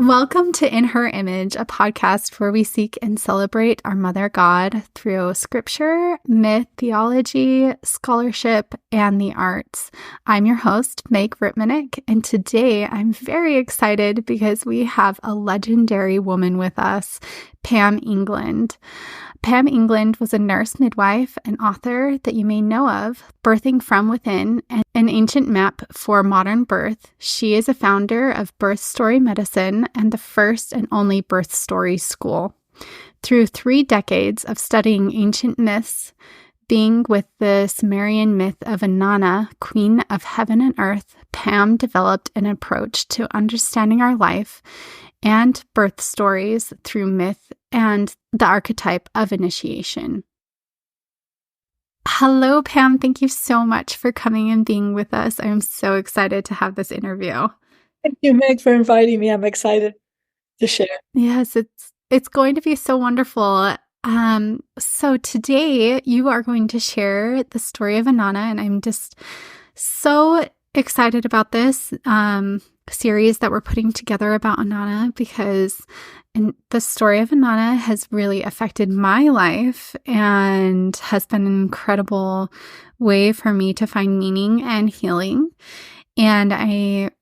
Welcome to In Her Image, a podcast where we seek and celebrate our Mother God through scripture, myth, theology, scholarship, and the arts. I'm your host, Meg and today I'm very excited because we have a legendary woman with us, Pam England. Pam England was a nurse midwife and author that you may know of, Birthing from Within, and an ancient map for modern birth. She is a founder of Birth Story Medicine and the first and only birth story school. Through 3 decades of studying ancient myths, being with the Sumerian myth of Inanna, queen of heaven and earth, Pam developed an approach to understanding our life and birth stories through myth and the archetype of initiation. Hello, Pam. Thank you so much for coming and being with us. I'm so excited to have this interview. Thank you, Meg, for inviting me. I'm excited to share. Yes, it's going to be so wonderful. So today you are going to share the story of Inanna, and I'm just so excited about this series that we're putting together about Inanna because the story of Inanna has really affected my life and has been an incredible way for me to find meaning and healing. And I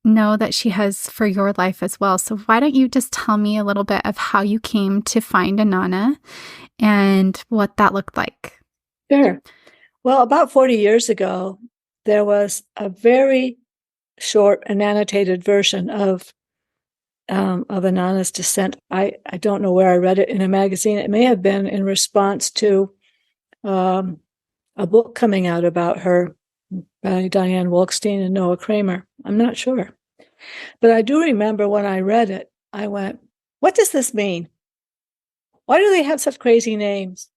know that she has for your life as well. So why don't you just tell me a little bit of how you came to find Inanna and what that looked like? Sure. Well, about 40 years ago, there was a very short and annotated version of Inanna's descent. I don't know where I read it in a magazine. It may have been in response to a book coming out about her by Diane Wolkstein and Noah Kramer. I'm not sure. But I do remember when I read it, I went, what does this mean? Why do they have such crazy names?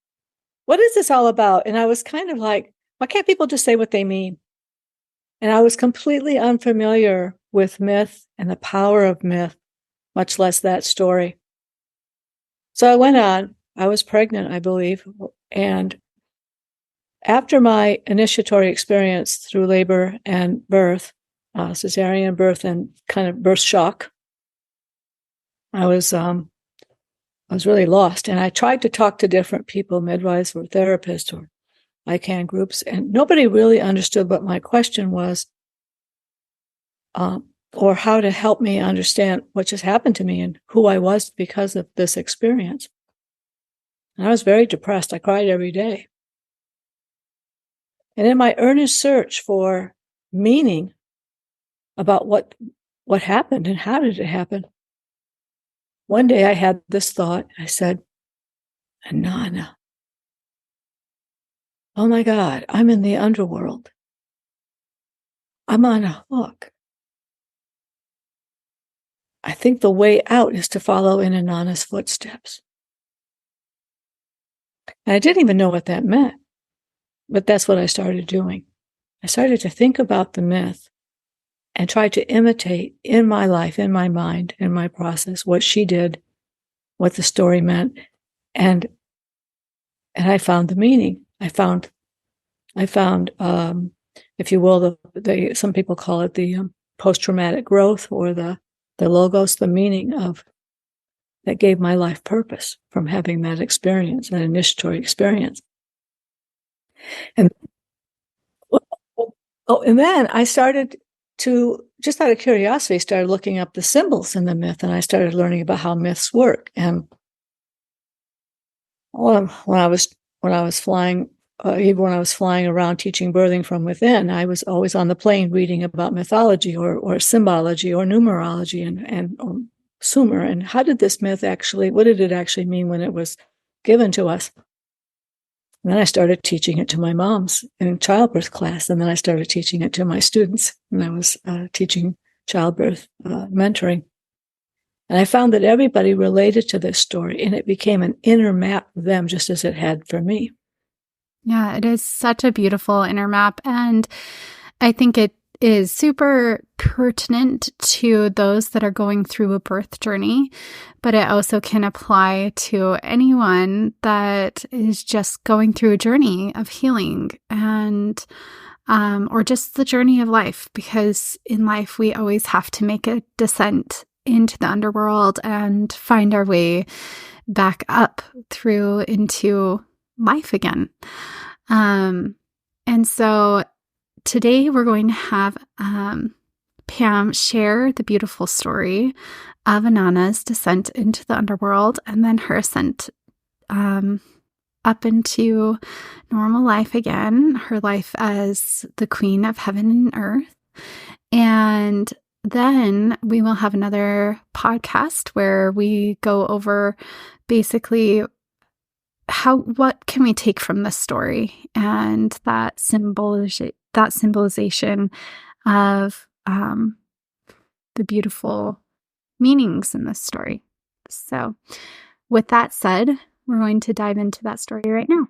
What is this all about? And I was kind of like, why can't people just say what they mean? And I was completely unfamiliar with myth and the power of myth, much less that story. So I went on. I was pregnant, I believe. And after my initiatory experience through labor and birth, cesarean birth and kind of birth shock, I was really lost. And I tried to talk to different people, midwives or therapists or ICANN groups, and nobody really understood what my question was, or how to help me understand what just happened to me and who I was because of this experience. And I was very depressed. I cried every day. And in my earnest search for meaning about what happened and how did it happen, one day I had this thought. I said, Inanna. Oh my God, I'm in the underworld. I'm on a hook. I think the way out is to follow in Inanna's footsteps. And I didn't even know what that meant, but that's what I started doing. I started to think about the myth and try to imitate in my life, in my mind, in my process, what she did, what the story meant, and I found the meaning. I found, if you will, some people call it the post-traumatic growth or the logos, the meaning of that gave my life purpose from having that experience, an initiatory experience. And then I started to, just out of curiosity, started looking up the symbols in the myth, and I started learning about how myths work. And when I was flying. Even when I was flying around teaching birthing from within, I was always on the plane reading about mythology or symbology or numerology and Sumer. And how did this myth what did it actually mean when it was given to us? And then I started teaching it to my moms in childbirth class. And then I started teaching it to my students. And I was teaching childbirth mentoring. And I found that everybody related to this story, and it became an inner map of them just as it had for me. Yeah, it is such a beautiful inner map. And I think it is super pertinent to those that are going through a birth journey, but it also can apply to anyone that is just going through a journey of healing and or just the journey of life, because in life we always have to make a descent into the underworld and find our way back up through into life again. And so today we're going to have Pam share the beautiful story of Inanna's descent into the underworld and then her ascent up into normal life again, her life as the queen of heaven and earth. And then we will have another podcast where we go over basically what can we take from this story and that symbolization of the beautiful meanings in this story. So with that said, we're going to dive into that story right now.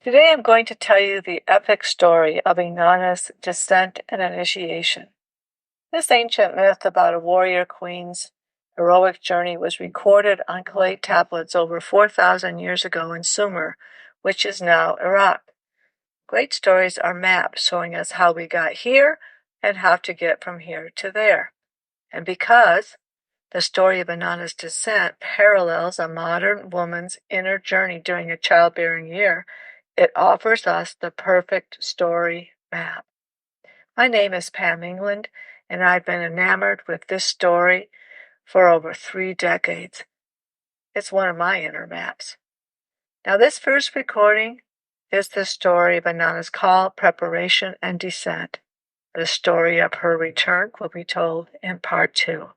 Today I'm going to tell you the epic story of Inanna's descent and initiation. This ancient myth about a warrior queen's heroic journey was recorded on clay tablets over 4,000 years ago in Sumer, which is now Iraq. Great stories are maps showing us how we got here and how to get from here to there. And because the story of Inanna's descent parallels a modern woman's inner journey during a childbearing year, it offers us the perfect story map. My name is Pam England, and I've been enamored with this story for over 3 decades. It's one of my inner maps. Now, this first recording is the story of Inanna's call, preparation, and descent. The story of her return will be told in part 2.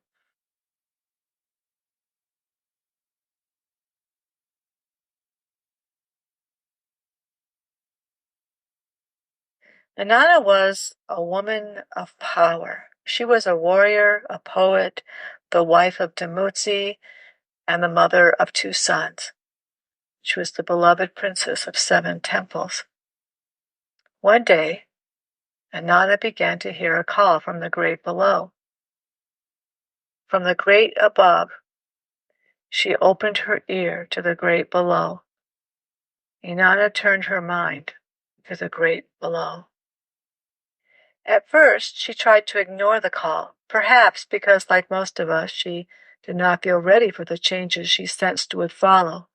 Inanna was a woman of power. She was a warrior, a poet, the wife of Dumuzi, and the mother of 2 sons. She was the beloved princess of 7 temples. One day, Inanna began to hear a call from the great below. From the great above, she opened her ear to the great below. Inanna turned her mind to the great below. At first, she tried to ignore the call, perhaps because, like most of us, she did not feel ready for the changes she sensed would follow.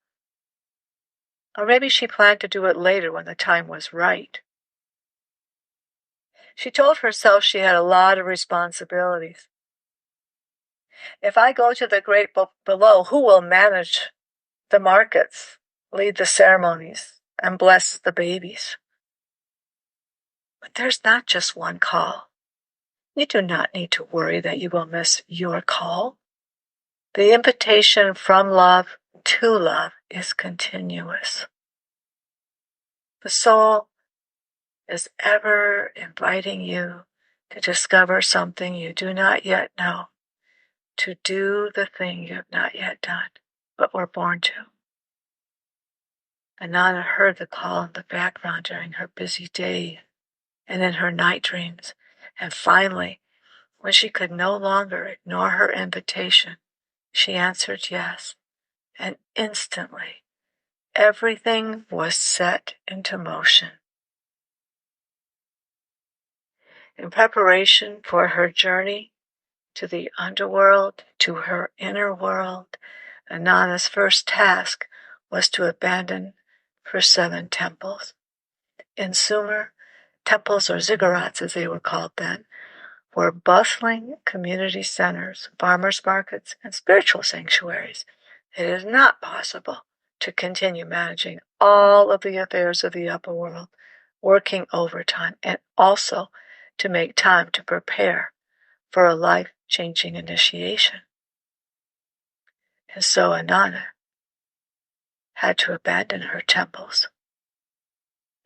Or maybe she planned to do it later when the time was right. She told herself she had a lot of responsibilities. If I go to the great below, who will manage the markets, lead the ceremonies, and bless the babies? But there's not just one call. You do not need to worry that you will miss your call. The invitation from love to love is continuous. The soul is ever inviting you to discover something you do not yet know, to do the thing you have not yet done, but were born to. Inanna heard the call in the background during her busy day and in her night dreams, and finally, when she could no longer ignore her invitation, she answered yes, and instantly everything was set into motion. In preparation for her journey to the underworld, to her inner world, Inanna's first task was to abandon her 7 temples. In Sumer, temples, or ziggurats as they were called then, were bustling community centers, farmers' markets, and spiritual sanctuaries. It is not possible to continue managing all of the affairs of the upper world, working overtime, and also to make time to prepare for a life-changing initiation. And so Inanna had to abandon her temples.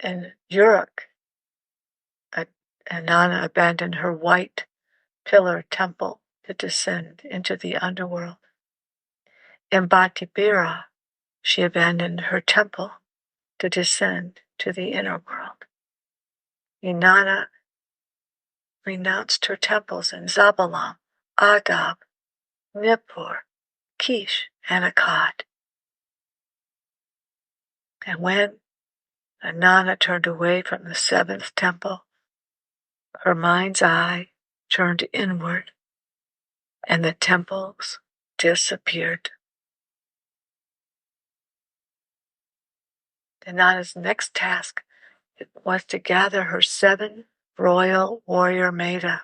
In Uruk, Inanna abandoned her white pillar temple to descend into the underworld. In Batibira, she abandoned her temple to descend to the inner world. Inanna renounced her temples in Zabalam, Agab, Nippur, Kish, and Akkad. And when Inanna turned away from the seventh temple, her mind's eye turned inward, and the temples disappeared. Inanna's next task was to gather her 7 royal warrior maida.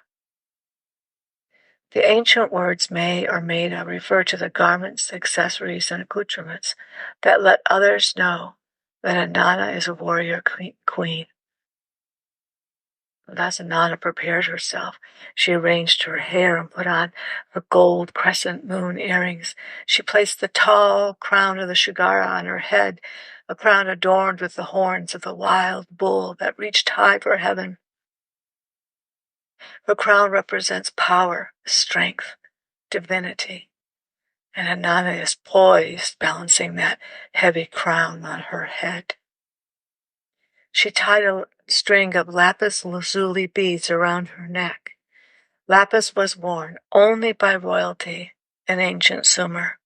The ancient words may or maida refer to the garments, accessories, and accoutrements that let others know that Inanna is a warrior queen. As Inanna prepared herself, she arranged her hair and put on her gold crescent moon earrings. She placed the tall crown of the Shigara on her head, a crown adorned with the horns of the wild bull that reached high for heaven. Her crown represents power, strength, divinity, and Inanna is poised, balancing that heavy crown on her head. She tied a string of lapis lazuli beads around her neck. Lapis was worn only by royalty in ancient Sumer.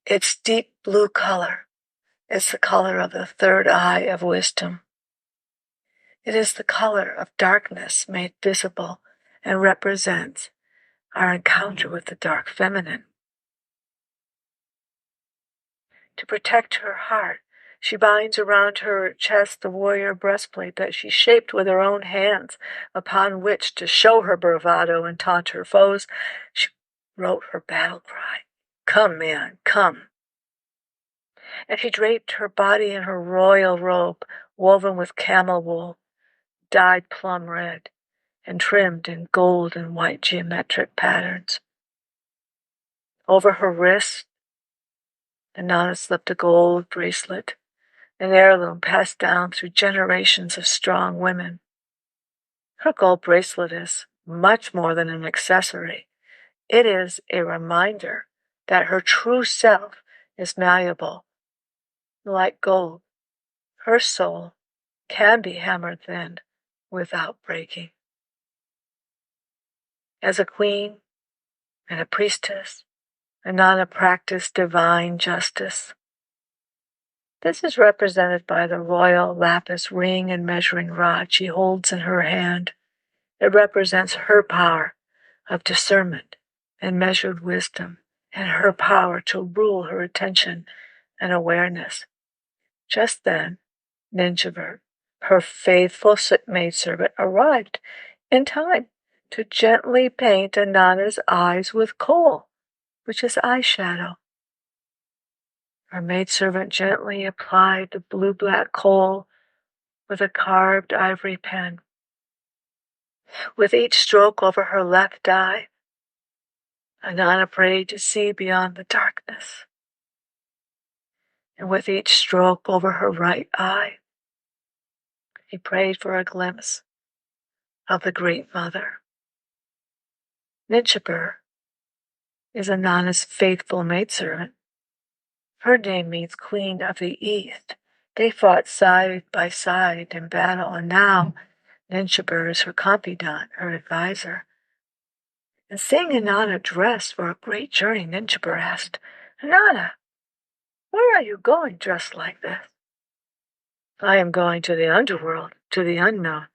Its deep blue color is the color of the third eye of wisdom. It is the color of darkness made visible and represents our encounter with the dark feminine. To protect her heart, she binds around her chest the warrior breastplate that she shaped with her own hands, upon which, to show her bravado and taunt her foes, she wrote her battle cry, "Come, man, come." And she draped her body in her royal robe, woven with camel wool, dyed plum red, and trimmed in gold and white geometric patterns. Over her wrist, Inanna slipped a gold bracelet, an heirloom passed down through generations of strong women. Her gold bracelet is much more than an accessory. It is a reminder that her true self is malleable. Like gold, her soul can be hammered thin without breaking. As a queen and a priestess, Inanna practiced divine justice. This is represented by the royal lapis ring and measuring rod she holds in her hand. It represents her power of discernment and measured wisdom, and her power to rule her attention and awareness. Just then, Ninjabert, her faithful maidservant, arrived in time to gently paint Inanna's eyes with kohl, which is eyeshadow. Her maidservant gently applied the blue-black kohl with a carved ivory pen. With each stroke over her left eye, Inanna prayed to see beyond the darkness. And with each stroke over her right eye, he prayed for a glimpse of the Great Mother. Ninjabur is Inanna's faithful maidservant. Her name means Queen of the East. They fought side by side in battle, and now Ninjabur is her confidant, her advisor. And seeing Inanna dressed for a great journey, Ninjabur asked, "Inanna, where are you going dressed like this?" "I am going to the underworld, to the unknown."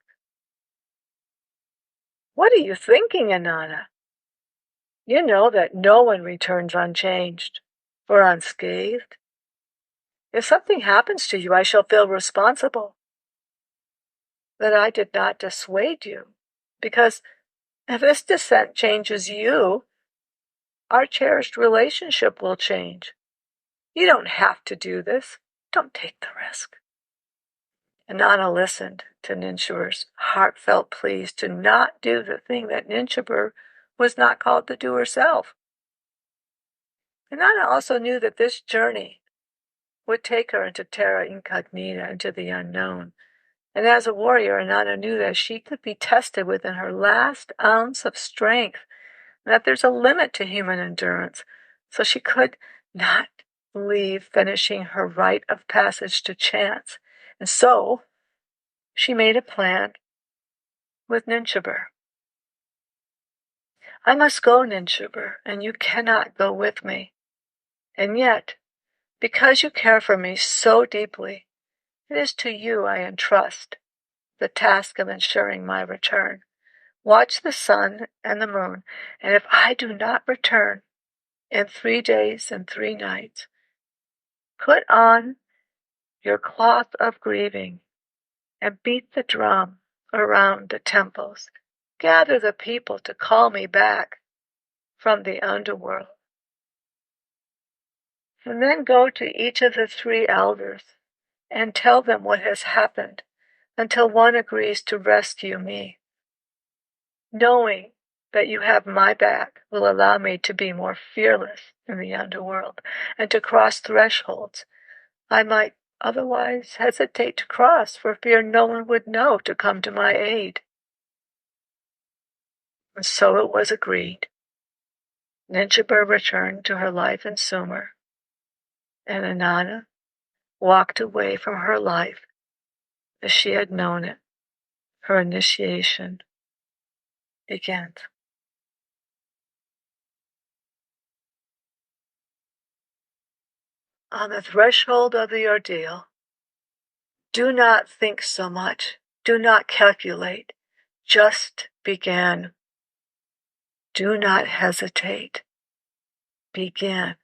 "What are you thinking, Inanna? You know that no one returns unchanged or unscathed. If something happens to you, I shall feel responsible that I did not dissuade you, because if this descent changes you, our cherished relationship will change. You don't have to do this. Don't take the risk." Inanna listened to Ninjabur's heartfelt pleas to not do the thing that Ninjabur was not called to do herself. Inanna also knew that this journey would take her into terra incognita, into the unknown. And as a warrior, Inanna knew that she could be tested within her last ounce of strength, and that there's a limit to human endurance. So she could not leave finishing her rite of passage to chance. And so she made a plan with Ninjabur. I must go, Ninchuber, and you cannot go with me. And yet, because you care for me so deeply, it is to you I entrust the task of ensuring my return. Watch the sun and the moon, and if I do not return in 3 days and 3 nights, put on your cloth of grieving and beat the drum around the temples. Gather the people to call me back from the underworld. And then go to each of the 3 elders and tell them what has happened until one agrees to rescue me. Knowing that you have my back will allow me to be more fearless in the underworld and to cross thresholds I might otherwise hesitate to cross for fear no one would know to come to my aid. And so it was agreed. Ninchuber returned to her life in Sumer, and Inanna walked away from her life as she had known it. Her initiation begins. On the threshold of the ordeal, do not think so much. Do not calculate. Just begin. Do not hesitate. Begin.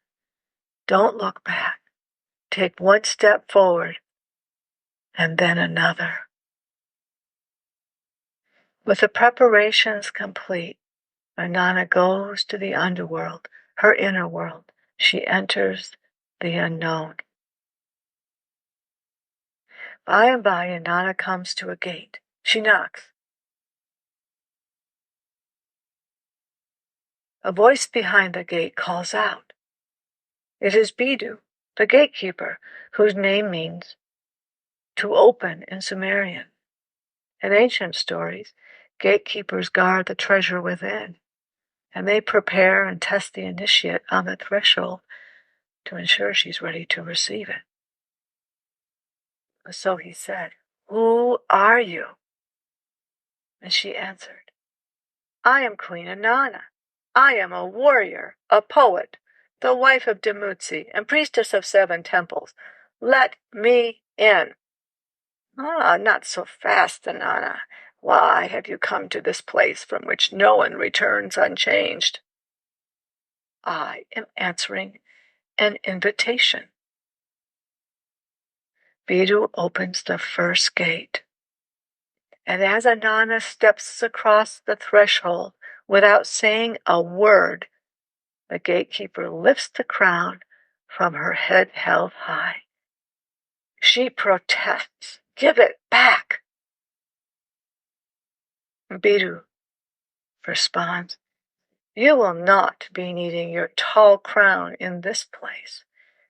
Don't look back. Take one step forward and then another. With the preparations complete, Inanna goes to the underworld, her inner world. She enters the unknown. By and by, Inanna comes to a gate. She knocks. A voice behind the gate calls out. It is Bidu, the gatekeeper, whose name means to open in Sumerian. In ancient stories, gatekeepers guard the treasure within, and they prepare and test the initiate on the threshold to ensure she's ready to receive it. So he said, "Who are you?" And she answered, "I am Queen Inanna. I am a warrior, a poet, the wife of Demutsi, and priestess of 7 temples. Let me in." "Ah, not so fast, Inanna. Why have you come to this place from which no one returns unchanged?" "I am answering an invitation." Bidu opens the first gate, and as Inanna steps across the threshold without saying a word, the gatekeeper lifts the crown from her head held high. She protests, "Give it back." Bidu responds, "You will not be needing your tall crown in this place.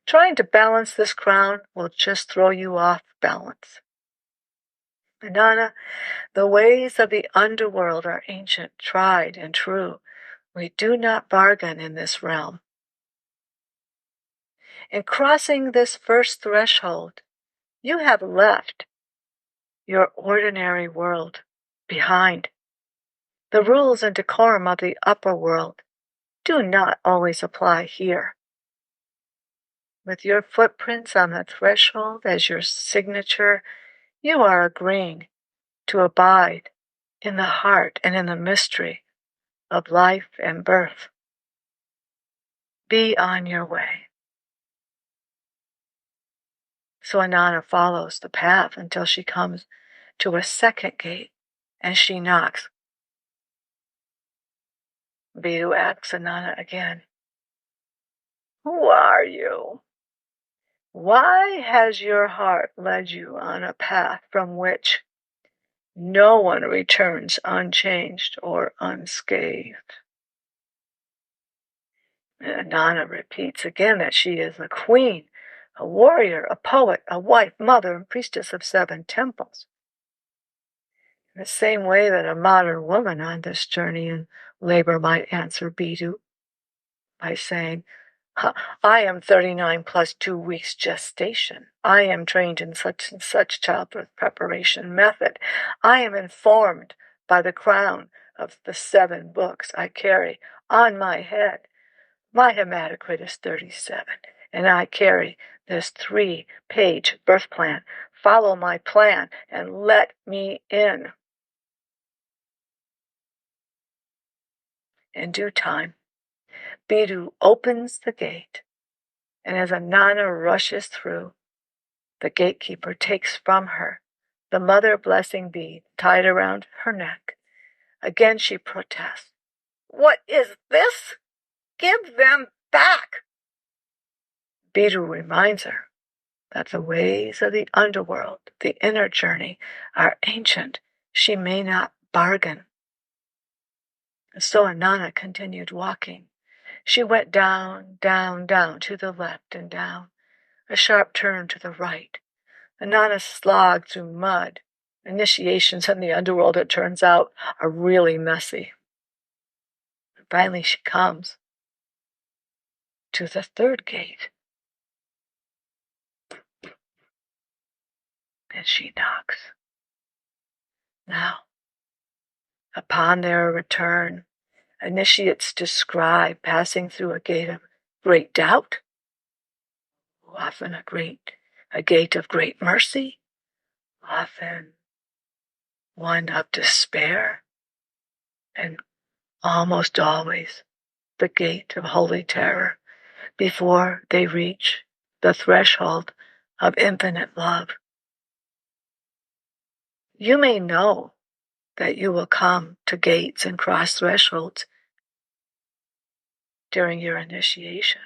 Trying to balance this crown will just throw you off balance." Inanna, the ways of the underworld are ancient, tried, and true. We do not bargain in this realm. In crossing this first threshold, you have left your ordinary world behind. The rules and decorum of the upper world do not always apply here. With your footprints on the threshold as your signature, you are agreeing to abide in the heart and in the mystery of life and birth. Be on your way. So Inanna follows the path until she comes to a second gate, and she knocks. Bidu asks Inanna again, "Who are you? Why has your heart led you on a path from which no one returns unchanged or unscathed?" And Inanna repeats again that she is a queen, a warrior, a poet, a wife, mother, and priestess of 7 temples. In the same way that a modern woman on this journey in labor might answer Bidu by saying, "I am 39 plus 2 weeks gestation. I am trained in such and such childbirth preparation method. I am informed by the crown of the 7 books I carry on my head. My hematocrit is 37, and I carry this 3-page birth plan. Follow my plan and let me in. In due time, Biddu opens the gate, and as Inanna rushes through, the gatekeeper takes from her the mother blessing bead tied around her neck. Again she protests. "What is this? Give them back!" Biddu reminds her that the ways of the underworld, the inner journey, are ancient. She may not bargain. So Inanna continued walking. She went down, down, down, to the left and down, a sharp turn to the right. Inanna slogged through mud. Initiations in the underworld, it turns out, are really messy. And finally she comes to the 3rd gate. And she knocks. Now, upon their return, initiates describe passing through a gate of great doubt, often a gate of great mercy, often one of despair, and almost always the gate of holy terror before they reach the threshold of infinite love. You may know that you will come to gates and cross thresholds during your initiation,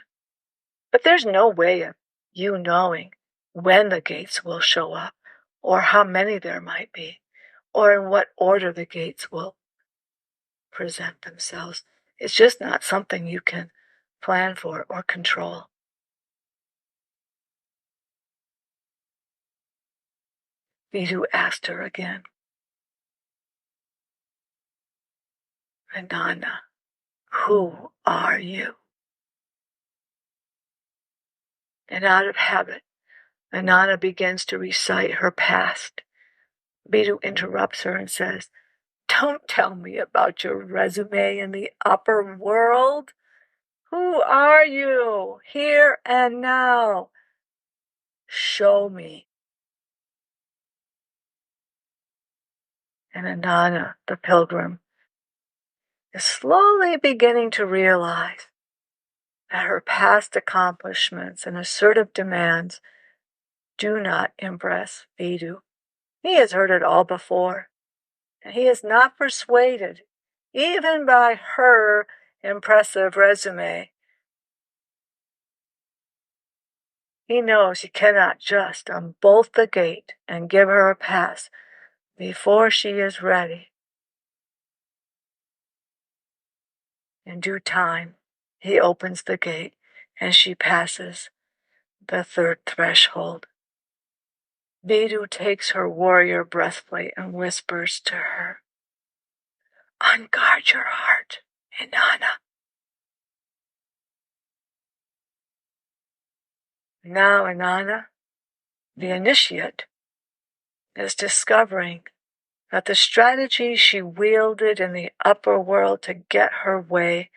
but there's no way of you knowing when the gates will show up, or how many there might be, or in what order the gates will present themselves. It's just not something you can plan for or control. Biddu asked her again, "Inanna, who are you?" And out of habit, Inanna begins to recite her past. Biddu interrupts her and says, "Don't tell me about your resume in the upper world. Who are you, here and now? Show me." And Inanna, the pilgrim, is slowly beginning to realize that her past accomplishments and assertive demands do not impress Biddu. He has heard it all before, and he is not persuaded, even by her impressive resume. He knows he cannot just unbolt the gate and give her a pass before she is ready. In due time, he opens the gate, and she passes the 3rd threshold. Biddu takes her warrior breastplate and whispers to her, "Unguard your heart, Inanna." Now Inanna, the initiate, is discovering that the strategies she wielded in the upper world to get her way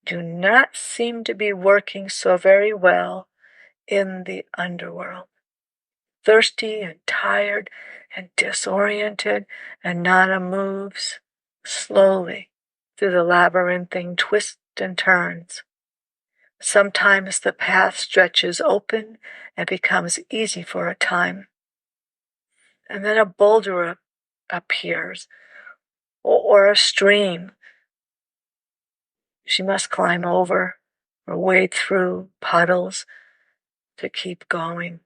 do not seem to be working so very well in the underworld. Thirsty and tired and disoriented, Inanna moves slowly through the labyrinthine twists and turns. Sometimes the path stretches open and becomes easy for a time, and then a boulder appears, or a stream she must climb over or wade through puddles to keep going.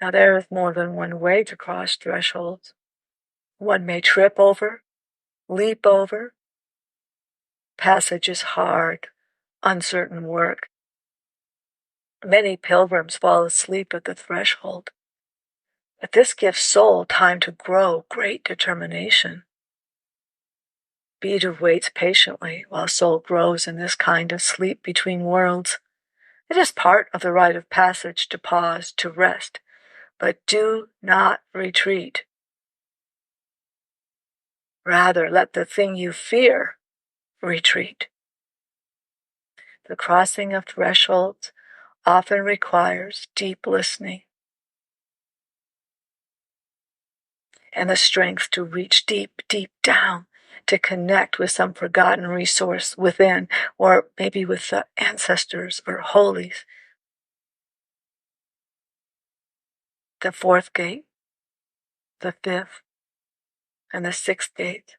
Now there is more than one way to cross thresholds. One may trip over, leap over. Passage is hard, uncertain work. Many pilgrims fall asleep at the threshold, but this gives soul time to grow great determination. Biddu waits patiently while soul grows in this kind of sleep between worlds. It is part of the rite of passage to pause, to rest, but do not retreat. Rather, let the thing you fear retreat. The crossing of thresholds often requires deep listening and the strength to reach deep, deep down to connect with some forgotten resource within, or maybe with the ancestors or holies. The fourth gate, the fifth, and the sixth gate,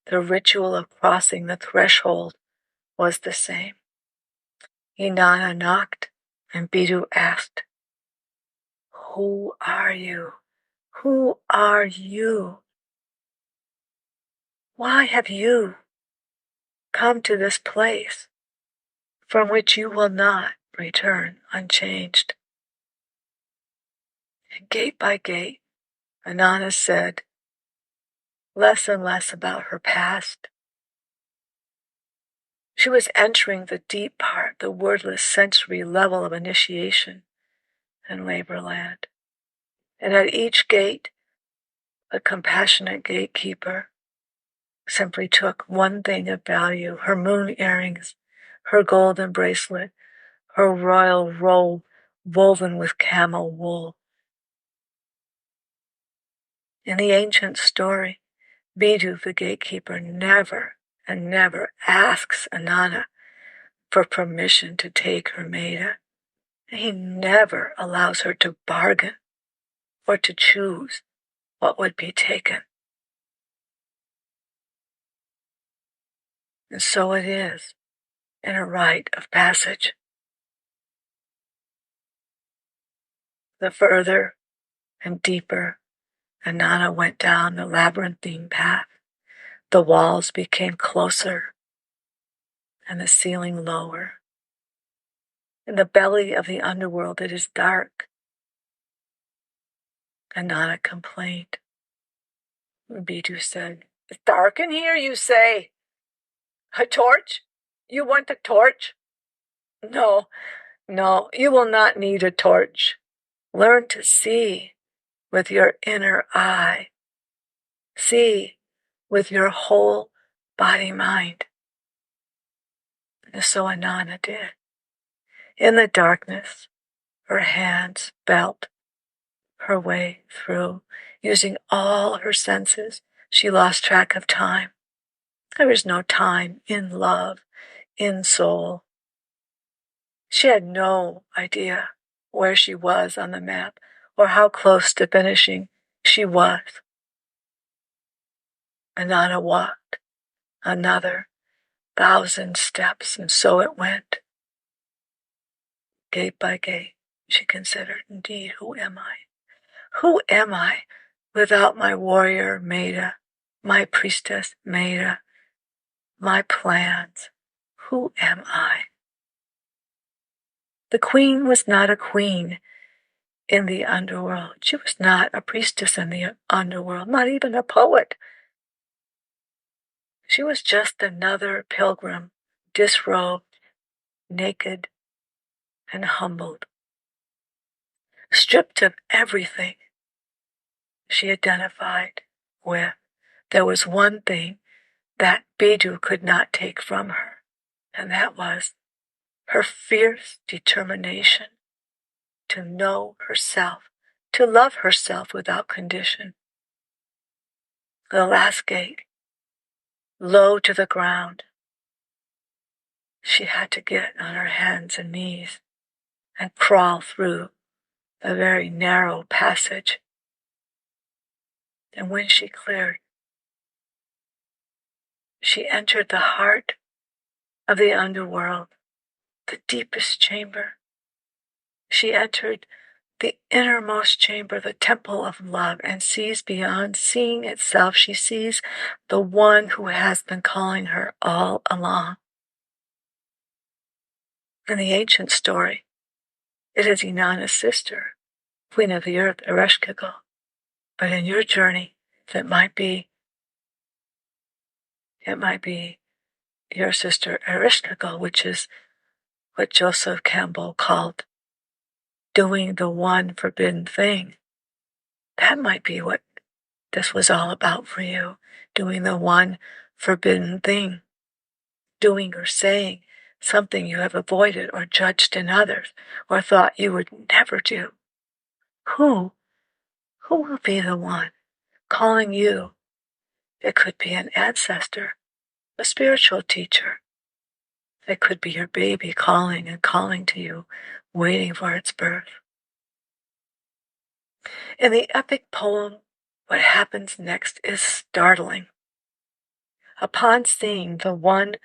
the ritual of crossing the threshold was the same. Inanna knocked, and Biddu asked, "Who are you? Who are you? Why have you come to this place from which you will not return unchanged?" And gate by gate, Inanna said less and less about her past. She was entering the deep part, the wordless sensory level of initiation in labor land. And at each gate, a compassionate gatekeeper simply took one thing of value: her moon earrings, her golden bracelet, her royal robe woven with camel wool. In the ancient story, Biddu, the gatekeeper, never and never asks Inanna for permission to take her maiden. He never allows her to bargain or to choose what would be taken. And so it is in a rite of passage. The further and deeper Inanna went down the labyrinthine path, the walls became closer and the ceiling lower. In the belly of the underworld it is dark. Inanna complained. Biddu said, "It's dark in here, you say? A torch? You want a torch? No, no, you will not need a torch. Learn to see with your inner eye. See with your whole body-mind." And so Inanna did. In the darkness, her hands felt her way through. Using all her senses, she lost track of time. There is no time in love, in soul. She had no idea where she was on the map or how close to finishing she was. Inanna walked another 1,000 steps, and so it went. Gate by gate, she considered, indeed, who am I? Who am I without my warrior maiden, my priestess maiden, my plans? Who am I? The queen was not a queen in the underworld. She was not a priestess in the underworld, not even a poet. She was just another pilgrim, disrobed, naked, and humbled, stripped of everything she identified with. There was one thing that Biddu could not take from her, and that was her fierce determination to know herself, to love herself without condition. The last gate, low to the ground, she had to get on her hands and knees and crawl through a very narrow passage. And when she cleared, she entered the heart of the underworld, the deepest chamber. She entered the innermost chamber, the temple of love, and sees beyond seeing itself. She sees the one who has been calling her all along. In the ancient story, it is Inanna's sister, Queen of the Earth, Ereshkigal. But in your journey, it might be your sister Ereshkigal, which is what Joseph Campbell called doing the one forbidden thing. That might be what this was all about for you, doing the one forbidden thing, doing or saying something you have avoided or judged in others or thought you would never do. Who will be the one calling you? It could be an ancestor, a spiritual teacher. It could be your baby calling and calling to you, waiting for its birth. In the epic poem, what happens next is startling. Upon seeing the one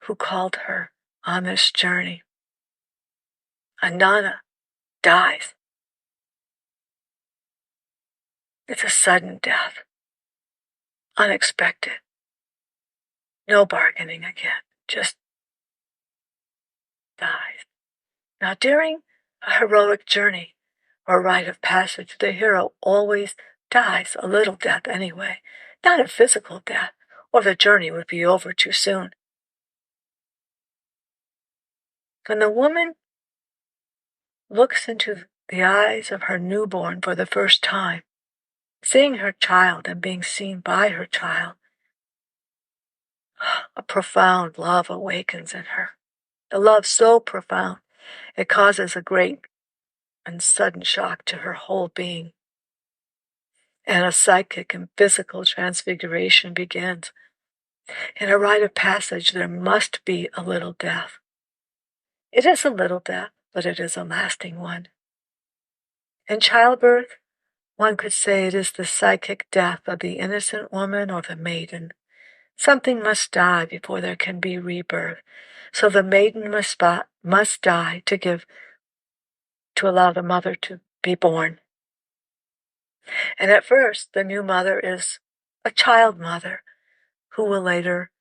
who called her on this journey, Inanna dies. It's a sudden death, unexpected. No bargaining again, just dies. Now, during a heroic journey or rite of passage, the hero always dies a little death anyway, not a physical death, or the journey would be over too soon. When the woman looks into the eyes of her newborn for the first time, seeing her child and being seen by her child, a profound love awakens in her. A love so profound, it causes a great and sudden shock to her whole being. And a psychic and physical transfiguration begins. In a rite of passage, there must be a little death. It is a little death, but it is a lasting one. In childbirth, one could say it is the psychic death of the innocent woman or the maiden. Something must die before there can be rebirth. So the maiden must die to allow the mother to be born. And at first, the new mother is a child mother who will later,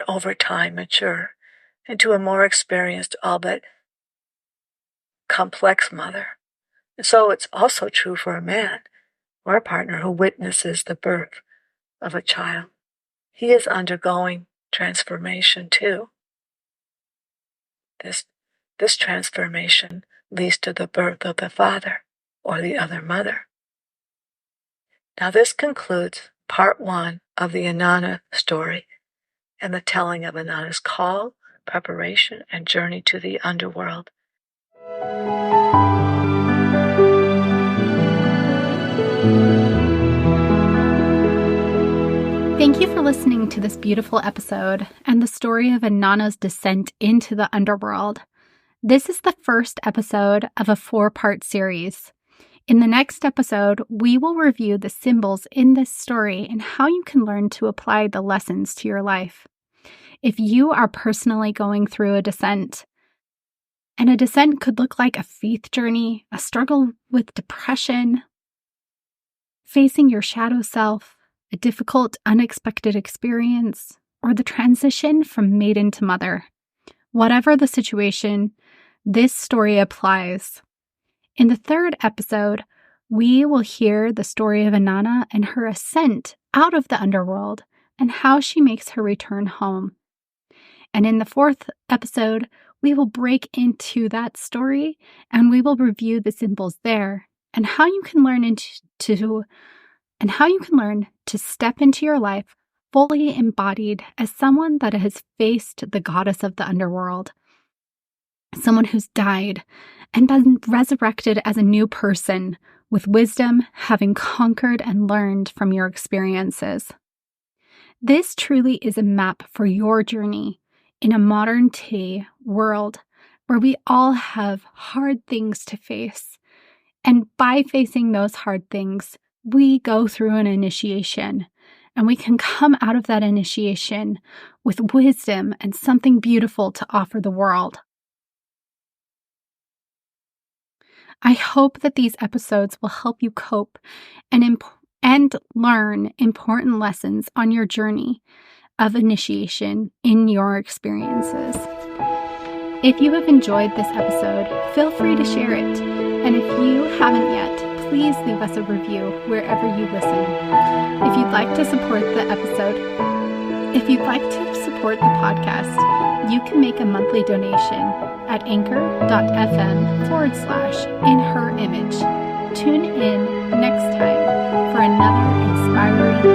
over time, mature into a more experienced, albeit complex mother. And so it's also true for a man or a partner who witnesses the birth of a child. He is undergoing transformation too. This transformation leads to the birth of the father or the other mother. Now this concludes part 1 of the Inanna story and the telling of Inanna's call, preparation, and journey to the underworld. Thank you for listening to this beautiful episode and the story of Inanna's descent into the underworld. This is the first episode of a 4-part series. In the next episode, we will review the symbols in this story and how you can learn to apply the lessons to your life. If you are personally going through a descent, and a descent could look like a faith journey, a struggle with depression, facing your shadow self, a difficult, unexpected experience, or the transition from maiden to mother. Whatever the situation, this story applies. In the 3rd episode, we will hear the story of Inanna and her ascent out of the underworld and how she makes her return home. And in the 4th episode, we will break into that story and we will review the symbols there and how you can learn to step into your life fully embodied as someone that has faced the goddess of the underworld, someone who's died and been resurrected as a new person with wisdom, having conquered and learned from your experiences. This truly is a map for your journey in a modern-day world where we all have hard things to face. And by facing those hard things, we go through an initiation, and we can come out of that initiation with wisdom and something beautiful to offer the world. I hope that these episodes will help you cope and learn important lessons on your journey of initiation in your experiences. If you have enjoyed this episode, feel free to share it. And if you haven't yet, please leave us a review wherever you listen. If you'd like to support the podcast, you can make a monthly donation at anchor.fm/inherimage. Tune in next time for another inspiring